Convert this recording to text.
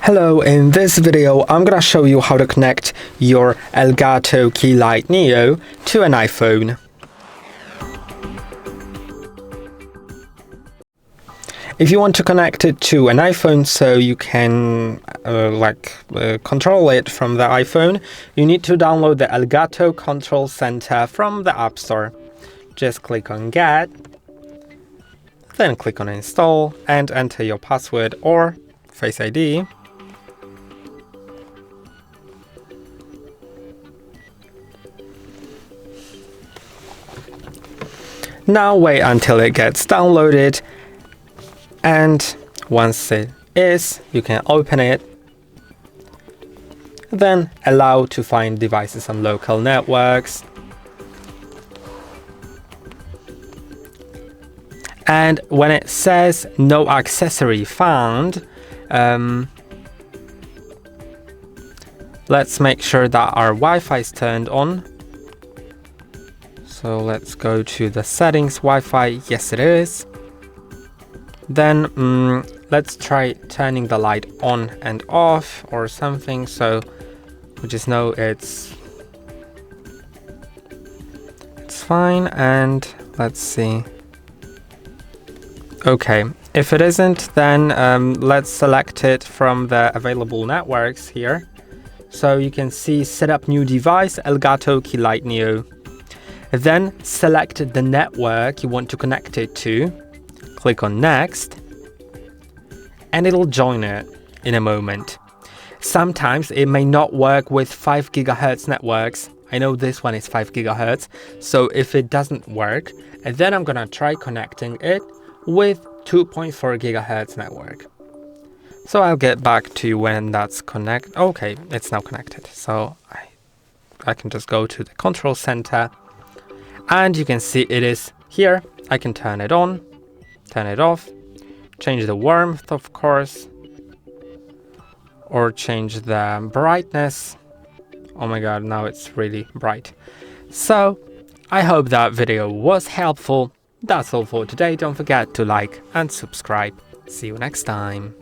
Hello, in this video I'm gonna show you how to connect your ELGATO Key Light Neo to an iPhone. If you want to connect it to an iPhone so you can control it from the iPhone, you need to download the ELGATO Control Center from the App Store. Just click on Get, then click on Install and enter your password or Face ID. Now wait until it gets downloaded, and once it is, you can open it. Then allow to find devices on local networks. And when it says no accessory found, let's make sure that our Wi-Fi is turned on. So let's go to the settings, Wi-Fi, yes it is. Then let's try turning the light on and off or something, so we just know it's fine. And let's see. Okay, if it isn't, then let's select it from the available networks here. So you can see set up new device, ELGATO Key Light Neo. Then select the network you want to connect it to, click on Next, and it'll join it in a moment. Sometimes it may not work with 5 GHz networks. I know this one is 5 GHz, so if it doesn't work, then I'm gonna try connecting it with 2.4 GHz network. So I'll get back to you when that's connected. Okay, it's now connected. So I can just go to the control center. And you can see it is here. I can turn it on, turn it off, change the warmth, of course, or change the brightness. Oh my god, now it's really bright. So I hope that video was helpful. That's all for today. Don't forget to like and subscribe. See you next time.